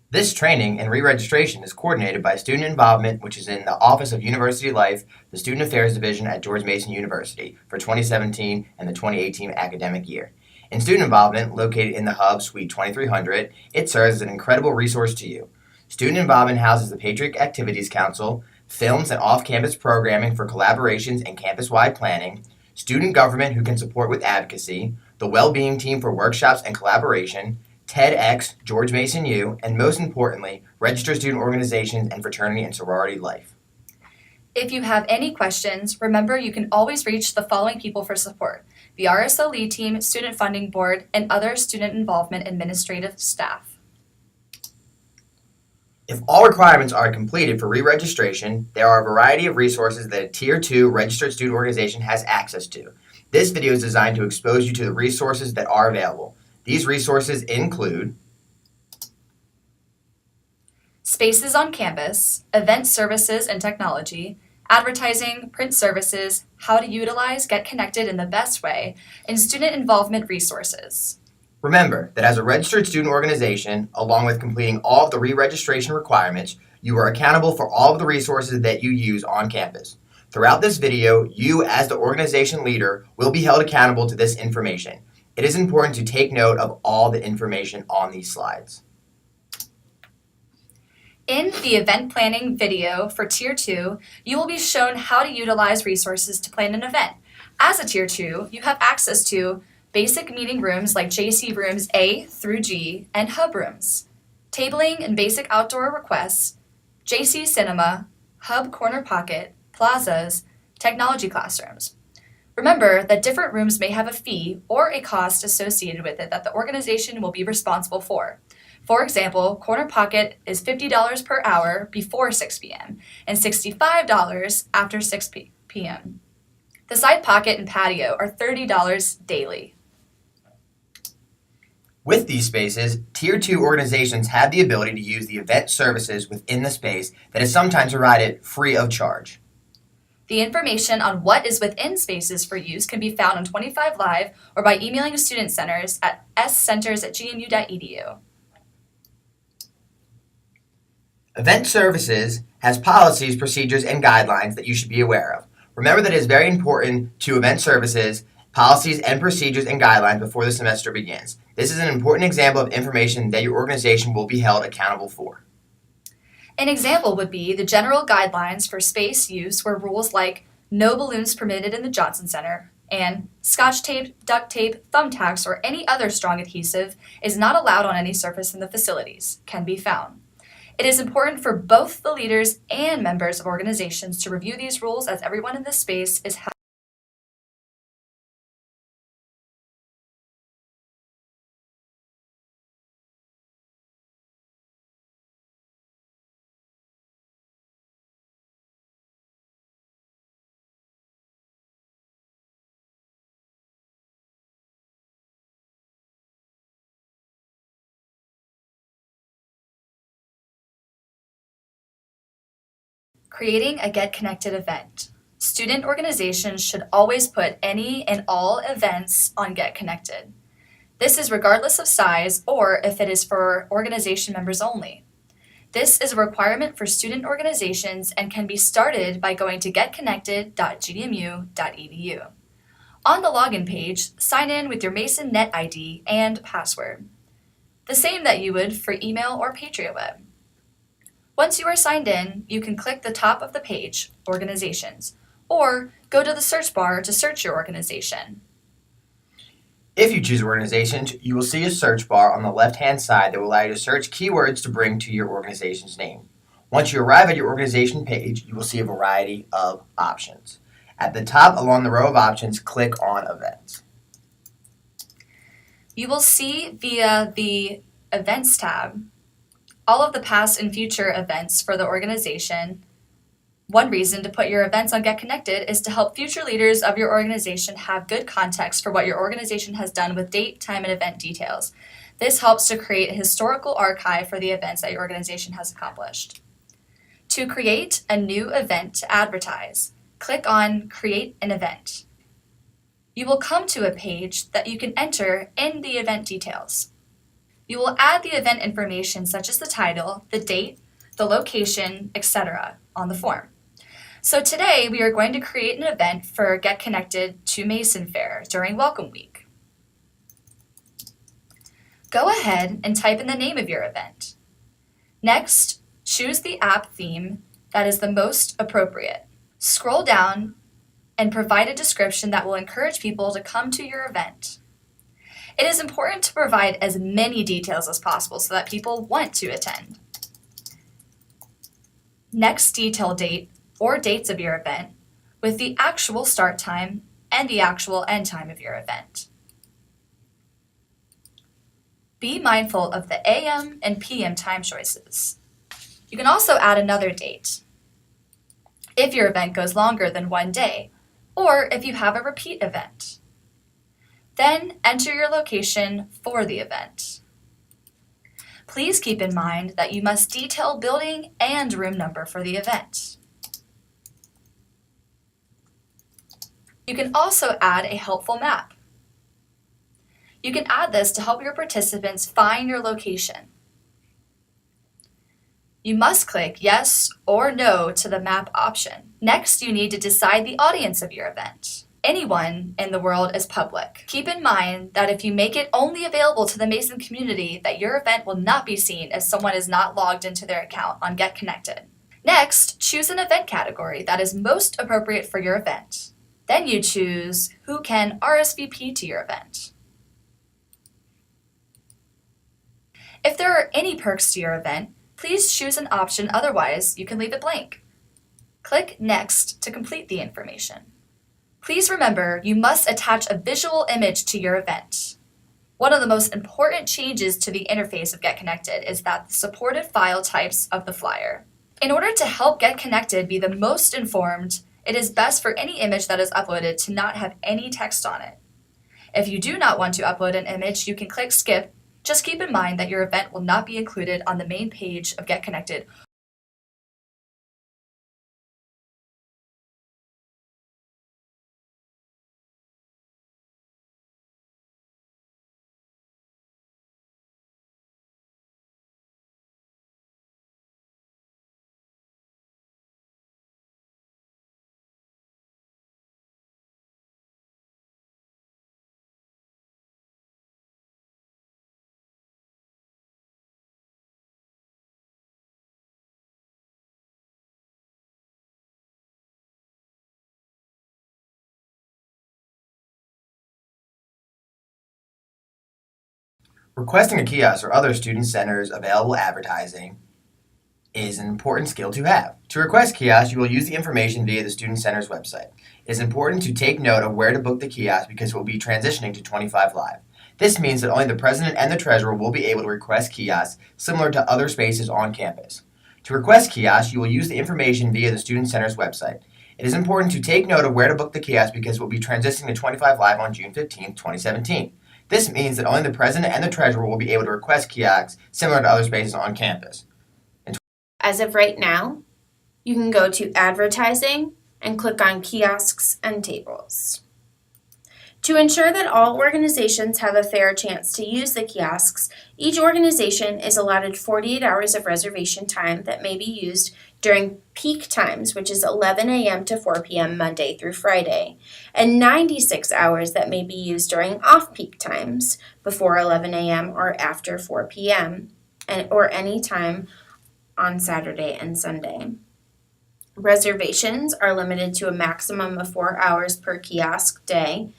This training and re-registration is coordinated by Student Involvement, which is in the Office of University Life, the Student Affairs Division at George Mason University for 2017 and the 2018 academic year. In Student Involvement, located in the Hub Suite 2300, it serves as an incredible resource to you. Student Involvement houses the Patriot Activities Council, films and off-campus programming for collaborations and campus-wide planning, student government who can support with advocacy, the well-being team for workshops and collaboration, TEDx, George Mason U, and most importantly, registered student organizations and fraternity and sorority life. If you have any questions, remember you can always reach the following people for support: the RSO lead team, Student Funding Board, and other student involvement administrative staff. If all requirements are completed for re-registration, there are a variety of resources that a Tier 2 registered student organization has access to. This video is designed to expose you to the resources that are available. These resources include Spaces on campus, event services and technology, advertising, print services, how to utilize Get Connected in the best way, and student involvement resources. Remember that as a registered student organization, along with completing all of the re-registration requirements, you are accountable for all of the resources that you use on campus. Throughout this video, you as the organization leader will be held accountable to this information. It is important to take note of all the information on these slides. In the event planning video for Tier 2, you will be shown how to utilize resources to plan an event. As a Tier 2, you have access to basic meeting rooms like JC rooms A through G and hub rooms, tabling and basic outdoor requests, JC cinema, hub corner pocket, plazas, technology classrooms. Remember that different rooms may have a fee or a cost associated with it that the organization will be responsible for. For example, Corner Pocket is $50 per hour before 6 p.m. and $65 after 6 p.m. The side pocket and patio are $30 daily. With these spaces, Tier 2 organizations have the ability to use the event services within the space that is sometimes provided free of charge. The information on what is within spaces for use can be found on 25 Live or by emailing student centers at scenters@gmu.edu. Event Services has policies, procedures, and guidelines that you should be aware of. Remember that it is very important to Event Services, policies, and procedures and guidelines before the semester begins. This is an important example of information that your organization will be held accountable for. An example would be the general guidelines for space use, where rules like no balloons permitted in the Johnson Center and Scotch tape, duct tape, thumbtacks, or any other strong adhesive is not allowed on any surface in the facilities can be found. It is important for both the leaders and members of organizations to review these rules, as everyone in this space is held. Creating a Get Connected event. Student organizations should always put any and all events on Get Connected. This is regardless of size or if it is for organization members only. This is a requirement for student organizations and can be started by going to getconnected.gmu.edu. On the login page, sign in with your Mason Net ID and password, the same that you would for email or Patriot Web. Once you are signed in, you can click the top of the page, Organizations, or go to the search bar to search your organization. If you choose organizations, you will see a search bar on the left-hand side that will allow you to search keywords to bring to your organization's name. Once you arrive at your organization page, you will see a variety of options. At the top along the row of options, click on Events. You will see via the Events tab all of the past and future events for the organization. One reason to put your events on Get Connected is to help future leaders of your organization have good context for what your organization has done with date, time, and event details. This helps to create a historical archive for the events that your organization has accomplished. To create a new event to advertise, click on Create an Event. You will come to a page that you can enter in the event details. You will add the event information such as the title, the date, the location, etc. on the form. So today we are going to create an event for Get Connected to Mason Fair during Welcome Week. Go ahead and type in the name of your event. Next, choose the app theme that is the most appropriate. Scroll down and provide a description that will encourage people to come to your event. It is important to provide as many details as possible so that people want to attend. Next, detail date or dates of your event with the actual start time and the actual end time of your event. Be mindful of the AM and PM time choices. You can also add another date if your event goes longer than one day, or if you have a repeat event. Then enter your location for the event. Please keep in mind that you must detail building and room number for the event. You can also add a helpful map. You can add this to help your participants find your location. You must click yes or no to the map option. Next, you need to decide the audience of your event. Anyone in the world is public. Keep in mind that if you make it only available to the Mason community, that your event will not be seen if someone is not logged into their account on Get Connected. Next, choose an event category that is most appropriate for your event. Then you choose who can RSVP to your event. If there are any perks to your event, please choose an option, otherwise you can leave it blank. Click Next to complete the information. Please remember, you must attach a visual image to your event. One of the most important changes to the interface of Get Connected is that the supported file types of the flyer. In order to help Get Connected be the most informed, it is best for any image that is uploaded to not have any text on it. If you do not want to upload an image, you can click Skip. Just keep in mind that your event will not be included on the main page of Get Connected. Requesting a kiosk or other student centers available advertising is an important skill to have. To request kiosks, you will use the information via the Student Center's website. It is important to take note of where to book the kiosk because it will be transitioning to 25 Live. This means that only the president and the treasurer will be able to request kiosks similar to other spaces on campus. To request kiosks, you will use the information via the Student Center's website. It is important to take note of where to book the kiosk because it will be transitioning to 25 Live on June 15, 2017. This means that only the president and the treasurer will be able to request kiosks similar to other spaces on campus. As of right now, you can go to Advertising and click on Kiosks and Tables. To ensure that all organizations have a fair chance to use the kiosks, each organization is allotted 48 hours of reservation time that may be used during peak times, which is 11 a.m. to 4 p.m. Monday through Friday, and 96 hours that may be used during off-peak times, before 11 a.m. or after 4 p.m., or any time on Saturday and Sunday. Reservations are limited to a maximum of 4 hours per kiosk day.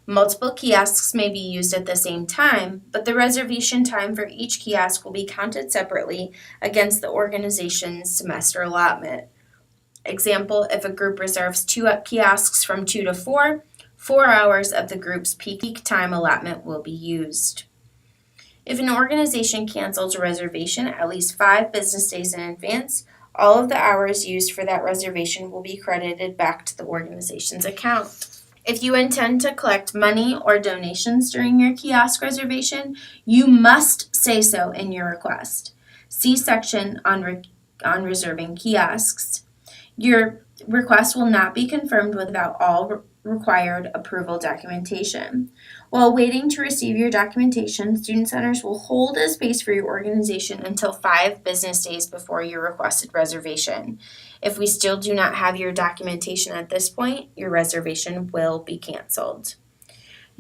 Multiple kiosks may be used at the same time, but the reservation time for each kiosk will be counted separately against the organization's semester allotment. Example, if a group reserves 2 kiosks from 2 to 4, 4 hours of the group's peak time allotment will be used. If an organization cancels a reservation at least 5 business days in advance, all of the hours used for that reservation will be credited back to the organization's account. If you intend to collect money or donations during your kiosk reservation, you must say so in your request. See section on reserving kiosks. Your request will not be confirmed without all required approval documentation. While waiting to receive your documentation, Student Centers will hold a space for your organization until 5 business days before your requested reservation. If we still do not have your documentation at this point, your reservation will be canceled.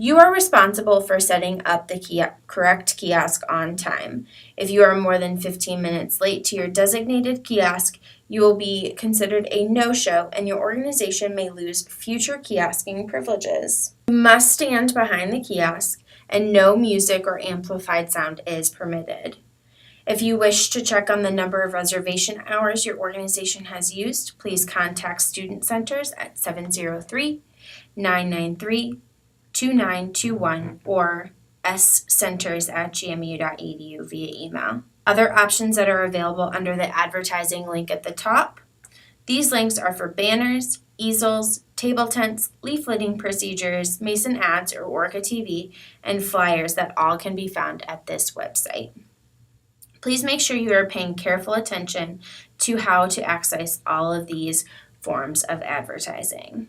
You are responsible for setting up the correct kiosk on time. If you are more than 15 minutes late to your designated kiosk, you will be considered a no-show and your organization may lose future kiosking privileges. You must stand behind the kiosk and no music or amplified sound is permitted. If you wish to check on the number of reservation hours your organization has used, please contact Student Centers at 703-993-2921 or scenters@gmu.edu via email. Other options that are available under the advertising link at the top. These links are for banners, easels, table tents, leafleting procedures, Mason ads or Orca TV, and flyers that all can be found at this website. Please make sure you are paying careful attention to how to access all of these forms of advertising.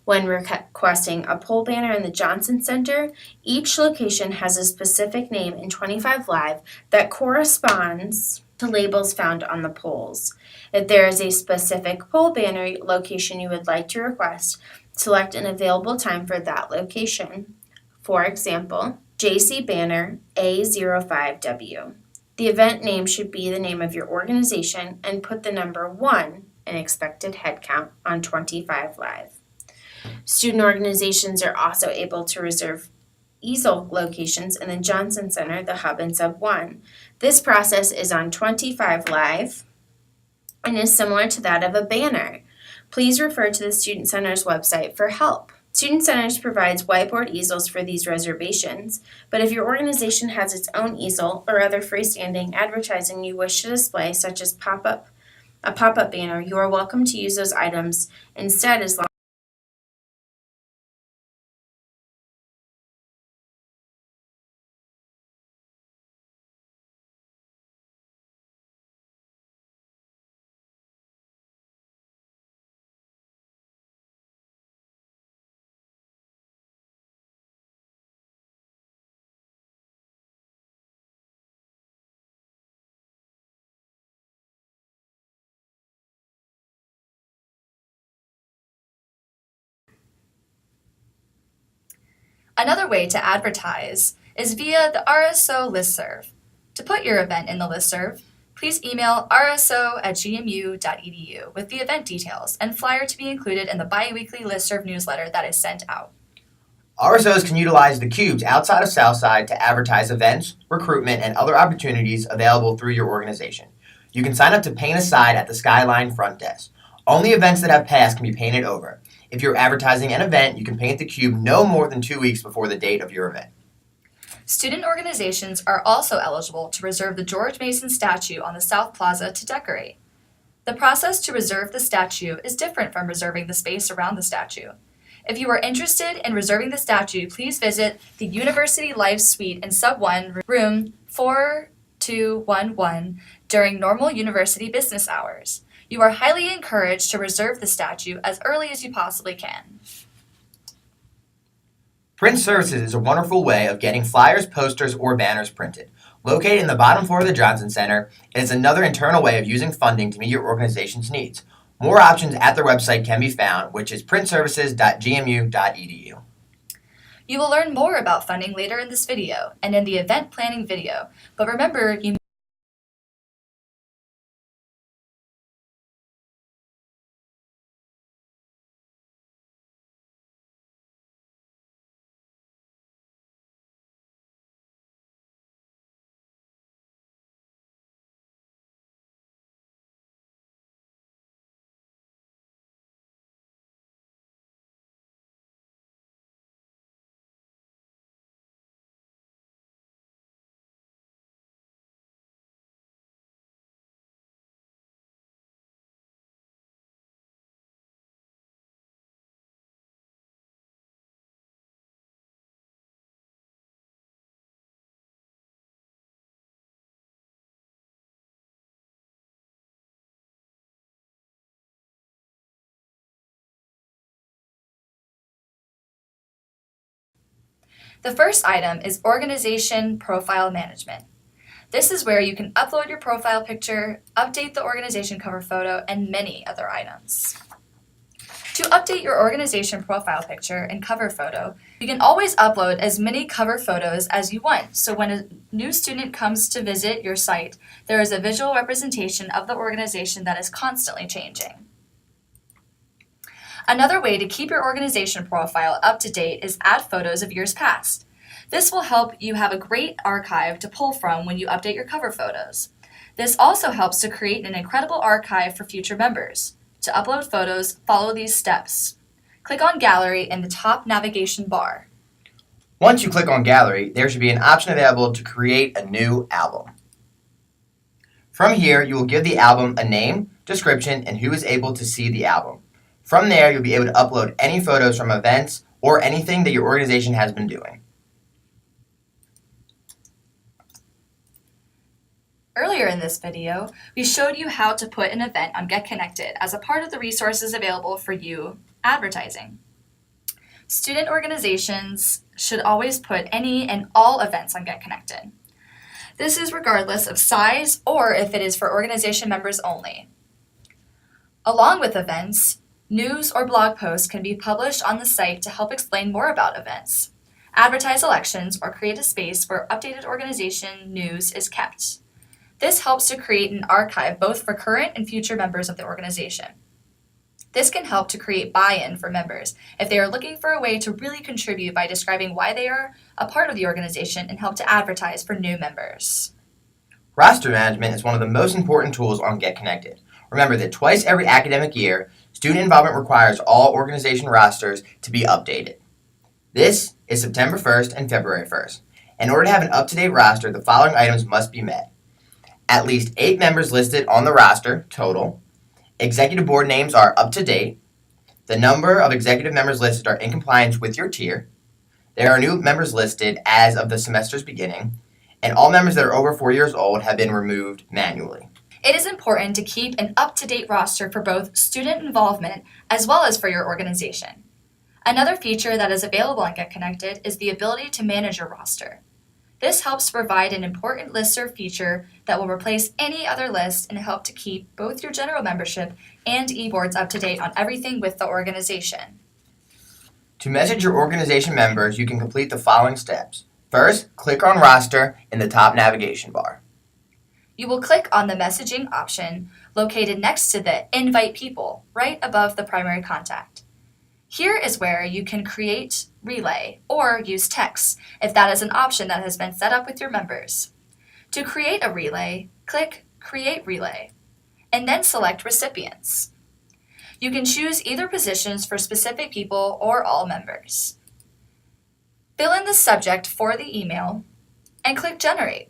When requesting a pole banner in the Johnson Center, each location has a specific name in 25 Live that corresponds to labels found on the poles. If there is a specific pole banner location you would like to request, select an available time for that location. For example, JC Banner A05W. The event name should be the name of your organization and put the number 1 in expected head count on 25 Live. Student organizations are also able to reserve easel locations in the Johnson Center, the Hub, and Sub 1. This process is on 25 Live and is similar to that of a banner. Please refer to the Student Center's website for help. Student Centers provides whiteboard easels for these reservations, but if your organization has its own easel or other freestanding advertising you wish to display, such as a pop-up banner, you are welcome to use those items instead as long Another way to advertise is via the RSO listserv. To put your event in the listserv, please email rso@gmu.edu with the event details and flyer to be included in the bi-weekly listserv newsletter that is sent out. RSOs can utilize the cubes outside of Southside to advertise events, recruitment, and other opportunities available through your organization. You can sign up to paint a side at the Skyline front desk. Only events that have passed can be painted over. If you're advertising an event, you can paint the cube no more than 2 weeks before the date of your event. Student organizations are also eligible to reserve the George Mason statue on the South Plaza to decorate. The process to reserve the statue is different from reserving the space around the statue. If you are interested in reserving the statue, please visit the University Life Suite in Sub 1, room 4211 during normal university business hours. You are highly encouraged to reserve the statue as early as you possibly can. Print services is a wonderful way of getting flyers, posters, or banners printed. Located in the bottom floor of the Johnson Center, it is another internal way of using funding to meet your organization's needs. More options at their website can be found, which is printservices.gmu.edu. You will learn more about funding later in this video and in the event planning video, but remember, you The first item is Organization Profile Management. This is where you can upload your profile picture, update the organization cover photo, and many other items. To update your organization profile picture and cover photo, you can always upload as many cover photos as you want, so when a new student comes to visit your site, there is a visual representation of the organization that is constantly changing. Another way to keep your organization profile up to date is add photos of years past. This will help you have a great archive to pull from when you update your cover photos. This also helps to create an incredible archive for future members. To upload photos, follow these steps. Click on Gallery in the top navigation bar. Once you click on Gallery, there should be an option available to create a new album. From here, you will give the album a name, description, and who is able to see the album. From there, you'll be able to upload any photos from events or anything that your organization has been doing. Earlier in this video, we showed you how to put an event on Get Connected as a part of the resources available for you advertising. Student organizations should always put any and all events on Get Connected. This is regardless of size or if it is for organization members only. Along with events, news or blog posts can be published on the site to help explain more about events, advertise elections, or create a space where updated organization news is kept. This helps to create an archive both for current and future members of the organization. This can help to create buy-in for members if they are looking for a way to really contribute by describing why they are a part of the organization and help to advertise for new members. Roster management is one of the most important tools on Get Connected. Remember that twice every academic year, student involvement requires all organization rosters to be updated. This is September 1st and February 1st. In order to have an up-to-date roster, the following items must be met. At least 8 members listed on the roster, total. Executive board names are up to date. The number of executive members listed are in compliance with your tier. There are new members listed as of the semester's beginning. And all members that are over 4 years old have been removed manually. It is important to keep an up-to-date roster for both student involvement as well as for your organization. Another feature that is available on Get Connected is the ability to manage your roster. This helps to provide an important listserv feature that will replace any other list and help to keep both your general membership and e-boards up to date on everything with the organization. To message your organization members, you can complete the following steps. First, click on Roster in the top navigation bar. You will click on the messaging option located next to the Invite People, right above the primary contact. Here is where you can create relay or use text if that is an option that has been set up with your members. To create a relay, click Create Relay and then select Recipients. You can choose either positions for specific people or all members. Fill in the subject for the email and click Generate.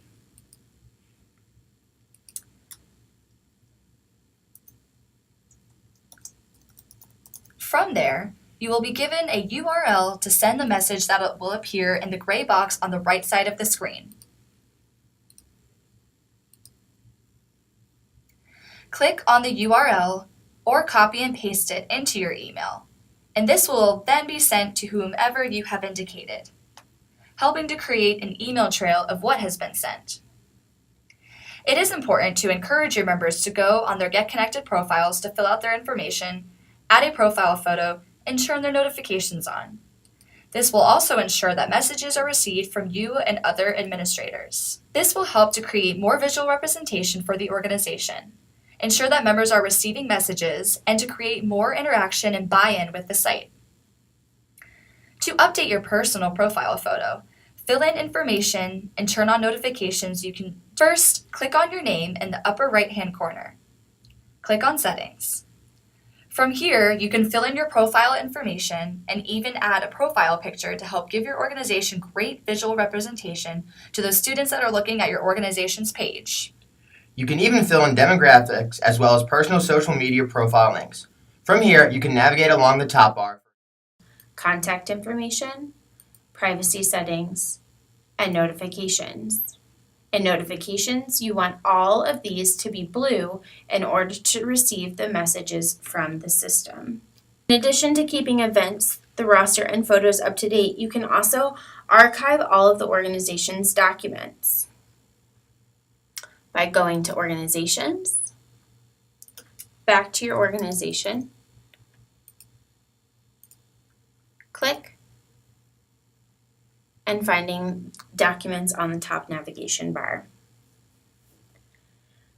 From there, you will be given a URL to send the message that will appear in the gray box on the right side of the screen. Click on the URL or copy and paste it into your email, and this will then be sent to whomever you have indicated, helping to create an email trail of what has been sent. It is important to encourage your members to go on their Get Connected profiles to fill out their information, add a profile photo, and turn their notifications on. This will also ensure that messages are received from you and other administrators. This will help to create more visual representation for the organization, ensure that members are receiving messages, and to create more interaction and buy-in with the site. To update your personal profile photo, fill in information and turn on notifications, you can first click on your name in the upper right-hand corner. Click on Settings. From here, you can fill in your profile information and even add a profile picture to help give your organization great visual representation to those students that are looking at your organization's page. You can even fill in demographics as well as personal social media profile links. From here, you can navigate along the top bar. Contact information, privacy settings, and notifications. In notifications, you want all of these to be blue in order to receive the messages from the system. In addition to keeping events the roster and photos up to date, you can also archive all of the organization's documents by going to Organizations, back to your organization, click, and finding Documents on the top navigation bar.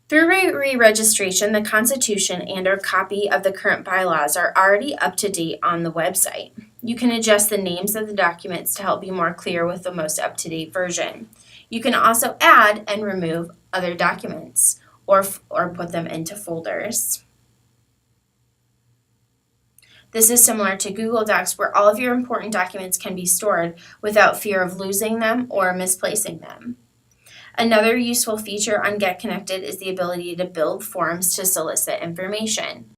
Through re-registration, the Constitution and/or copy of the current bylaws are already up to date on the website. You can adjust the names of the documents to help be more clear with the most up-to-date version. You can also add and remove other documents or put them into folders. This is similar to Google Docs, where all of your important documents can be stored without fear of losing them or misplacing them. Another useful feature on Get Connected is the ability to build forms to solicit information.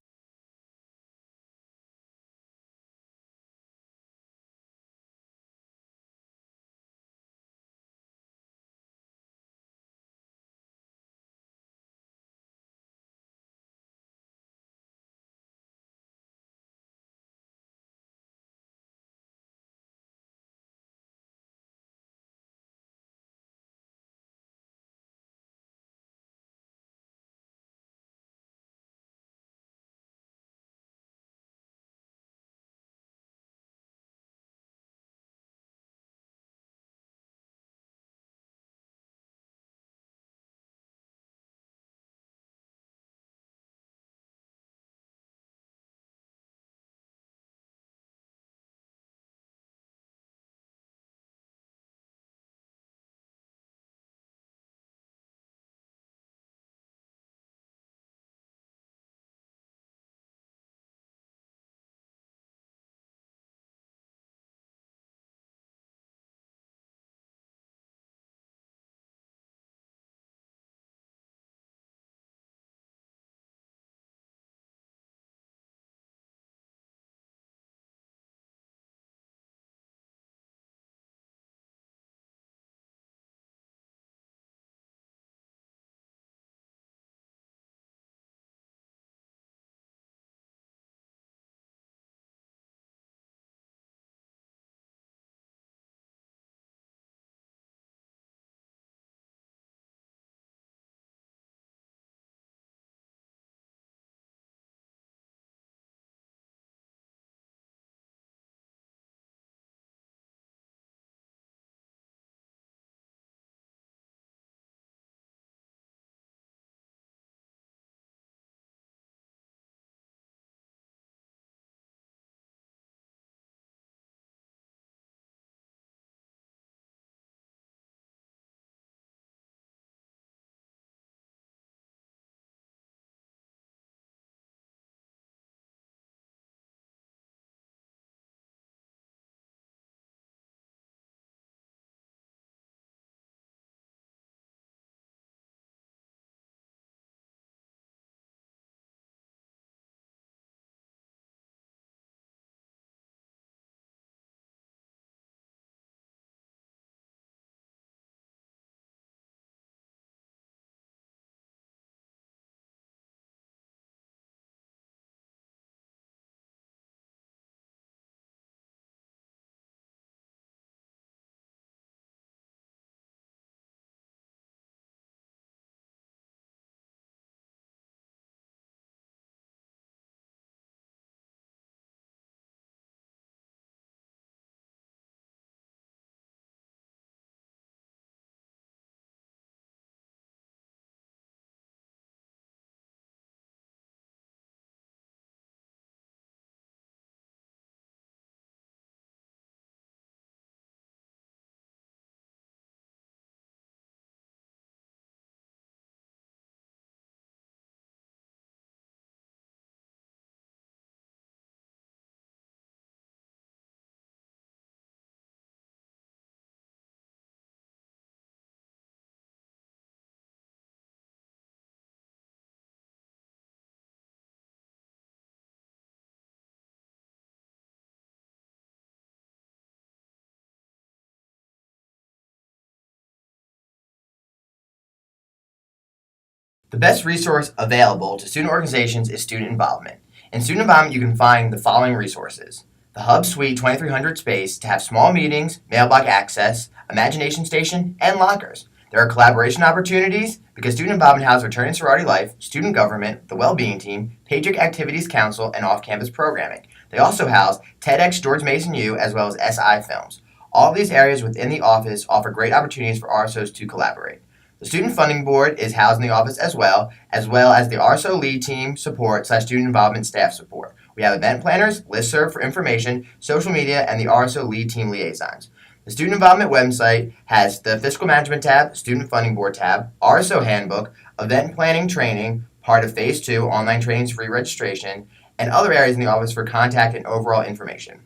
The best resource available to student organizations is student involvement. In student involvement, you can find the following resources: the Hub Suite 2300 space to have small meetings, mailbox access, imagination station, and lockers. There are collaboration opportunities because student involvement houses fraternity and sorority life, student government, the well-being team, Patriot Activities Council, and off-campus programming. They also house TEDx George Mason U as well as SI Films. All of these areas within the office offer great opportunities for RSOs to collaborate. The Student Funding Board is housed in the office as well as the RSO lead team support / student involvement staff support. We have event planners, listserv for information, social media, and the RSO lead team liaisons. The Student Involvement website has the Fiscal Management tab, Student Funding Board tab, RSO Handbook, Event Planning Training, part of Phase 2, online trainings free registration, and other areas in the office for contact and overall information.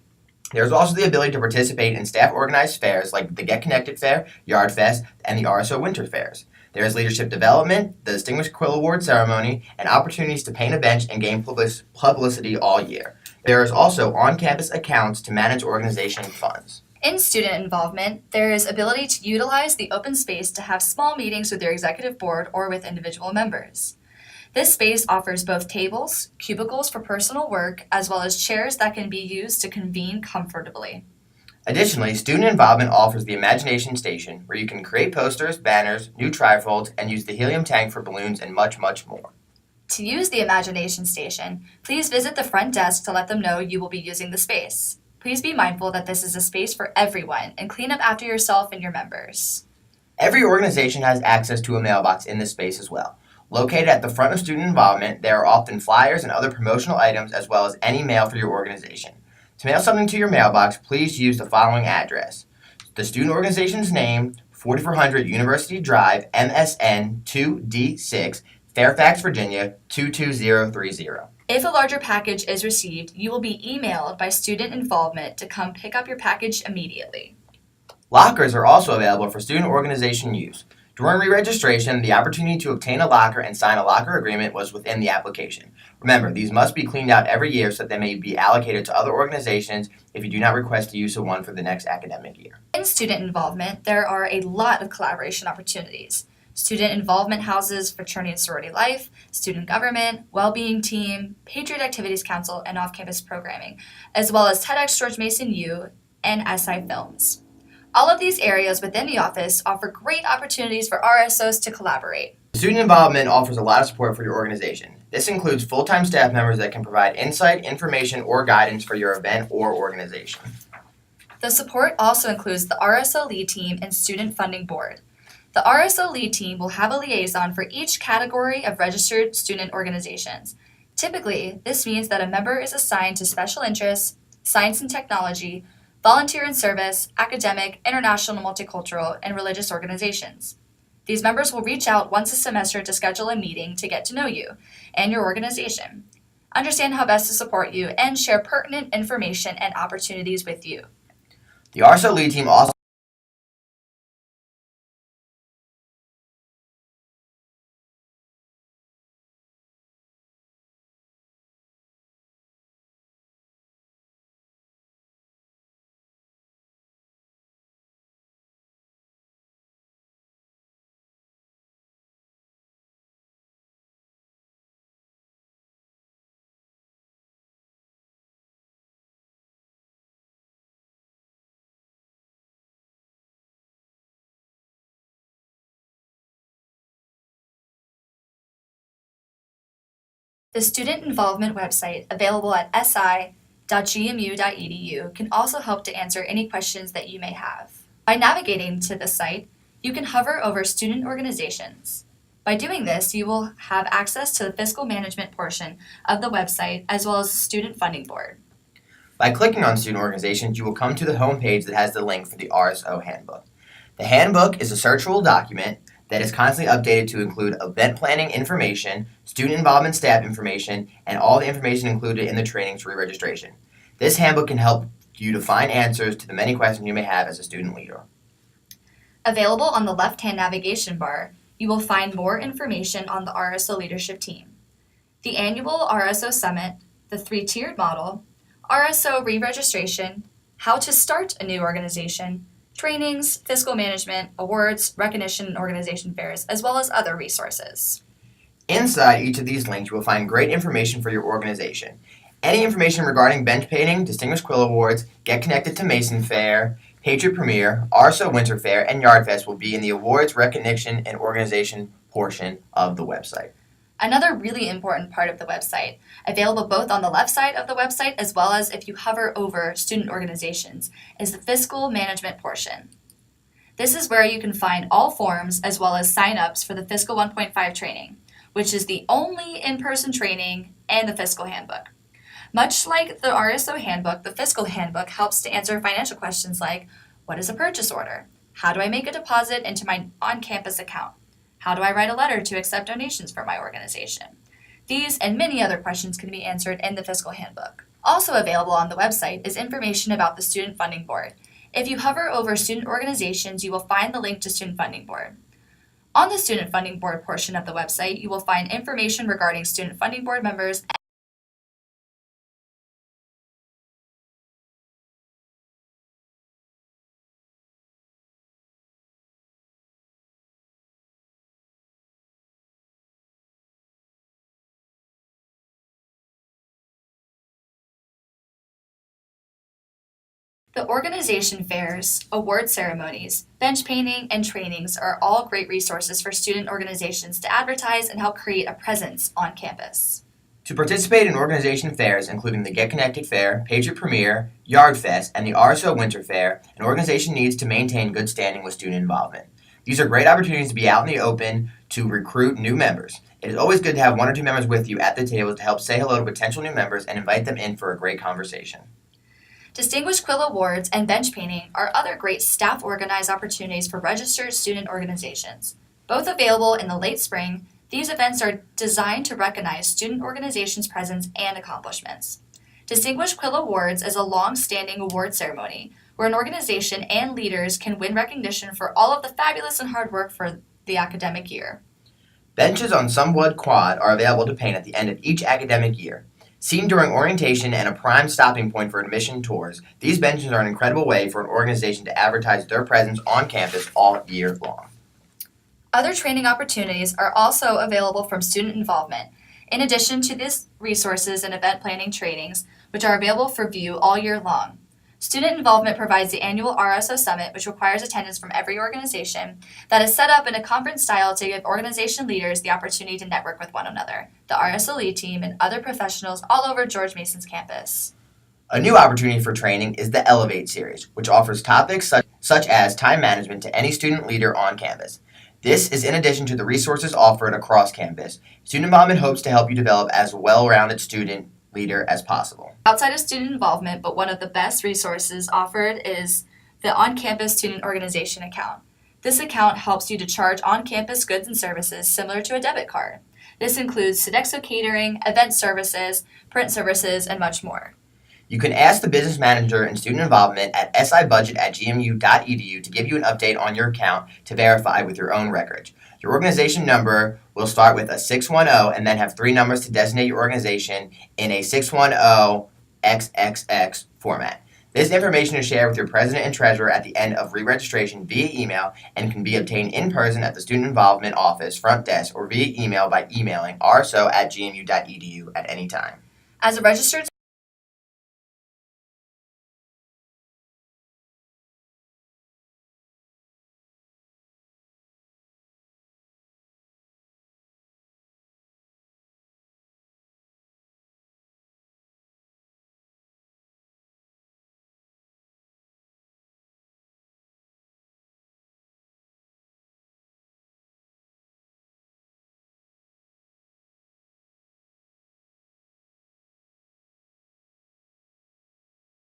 There's also the ability to participate in staff-organized fairs like the Get Connected Fair, Yard Fest, and the RSO Winter Fairs. There is leadership development, the Distinguished Quill Award ceremony, and opportunities to paint a bench and gain publicity all year. There is also on-campus accounts to manage organization funds. In student involvement, there is ability to utilize the open space to have small meetings with your executive board or with individual members. This space offers both tables, cubicles for personal work, as well as chairs that can be used to convene comfortably. Additionally, student involvement offers the Imagination Station, where you can create posters, banners, new trifolds, and use the helium tank for balloons and much, much more. To use the Imagination Station, please visit the front desk to let them know you will be using the space. Please be mindful that this is a space for everyone and clean up after yourself and your members. Every organization has access to a mailbox in this space as well. Located at the front of student involvement, there are often flyers and other promotional items as well as any mail for your organization. To mail something to your mailbox, please use the following address. The student organization's name, 4400 University Drive, MSN 2D6, Fairfax, Virginia 22030. If a larger package is received, you will be emailed by student involvement to come pick up your package immediately. Lockers are also available for student organization use. During re-registration, the opportunity to obtain a locker and sign a locker agreement was within the application. Remember, these must be cleaned out every year so that they may be allocated to other organizations if you do not request the use of one for the next academic year. In student involvement, there are a lot of collaboration opportunities. Student involvement houses fraternity and sorority life, student government, well-being team, Patriot Activities Council, and off-campus programming, as well as TEDx George Mason U and SI Films. All of these areas within the office offer great opportunities for RSOs to collaborate. Student involvement offers a lot of support for your organization. This includes full-time staff members that can provide insight, information, or guidance for your event or organization. The support also includes the RSO lead team and student funding board. The RSO lead team will have a liaison for each category of registered student organizations. Typically, this means that a member is assigned to special interests, science and technology, volunteer and service, academic, international, multicultural, and religious organizations. These members will reach out once a semester to schedule a meeting to get to know you and your organization, understand how best to support you, and share pertinent information and opportunities with you. The RSO lead team also The student involvement website, available at si.gmu.edu, can also help to answer any questions that you may have. By navigating to the site, you can hover over student organizations. By doing this, you will have access to the fiscal management portion of the website as well as the student funding board. By clicking on student organizations, you will come to the home page that has the link for the RSO handbook. The handbook is a searchable document that is constantly updated to include event planning information, student involvement staff information, and all the information included in the trainings re-registration. This handbook can help you to find answers to the many questions you may have as a student leader. Available on the left-hand navigation bar, you will find more information on the RSO leadership team, the annual RSO Summit, the 3-tiered model, RSO re-registration, how to start a new organization, trainings, fiscal management, awards, recognition, and organization fairs, as well as other resources. Inside each of these links, you will find great information for your organization. Any information regarding bench painting, Distinguished Quill Awards, Get Connected to Mason Fair, Patriot Premiere, RSO Winter Fair, and Yard Fest will be in the awards, recognition, and organization portion of the website. Another really important part of the website, available both on the left side of the website as well as if you hover over student organizations, is the fiscal management portion. This is where you can find all forms as well as sign-ups for the Fiscal 1.5 training, which is the only in-person training and the fiscal handbook. Much like the RSO handbook, the fiscal handbook helps to answer financial questions like, what is a purchase order? How do I make a deposit into my on-campus account? How do I write a letter to accept donations for my organization? These and many other questions can be answered in the fiscal handbook. Also available on the website is information about the Student Funding Board. If you hover over student organizations, you will find the link to Student Funding Board. On the Student Funding Board portion of the website, you will find information regarding Student Funding Board members. The organization fairs, award ceremonies, bench painting, and trainings are all great resources for student organizations to advertise and help create a presence on campus. To participate in organization fairs, including the Get Connected Fair, Patriot Premiere, Yard Fest, and the RSO Winter Fair, an organization needs to maintain good standing with student involvement. These are great opportunities to be out in the open to recruit new members. It is always good to have one or two members with you at the table to help say hello to potential new members and invite them in for a great conversation. Distinguished Quill Awards and bench painting are other great staff-organized opportunities for registered student organizations. Both available in the late spring, these events are designed to recognize student organizations' presence and accomplishments. Distinguished Quill Awards is a long-standing award ceremony where an organization and leaders can win recognition for all of the fabulous and hard work for the academic year. Benches on Sunwood Quad are available to paint at the end of each academic year. Seen during orientation and a prime stopping point for admission tours, these benches are an incredible way for an organization to advertise their presence on campus all year long. Other training opportunities are also available from student involvement, in addition to these resources and event planning trainings, which are available for view all year long. Student involvement provides the annual RSO Summit, which requires attendance from every organization, that is set up in a conference style to give organization leaders the opportunity to network with one another, the RSO lead team, and other professionals all over George Mason's campus. A new opportunity for training is the Elevate series, which offers topics such as time management to any student leader on campus. This is in addition to the resources offered across campus. Student involvement hopes to help you develop as a well-rounded student leader as possible. Outside of student involvement, but one of the best resources offered is the on-campus student organization account. This account helps you to charge on-campus goods and services similar to a debit card. This includes Sodexo catering, event services, print services, and much more. You can ask the business manager and student involvement at sibudget@gmu.edu to give you an update on your account to verify with your own records. Your organization number will start with a 610 and then have 3 numbers to designate your organization in a 610XXX format. This information is shared with your president and treasurer at the end of re-registration via email and can be obtained in person at the Student Involvement Office front desk or via email by emailing rso@gmu.edu at any time. As a registered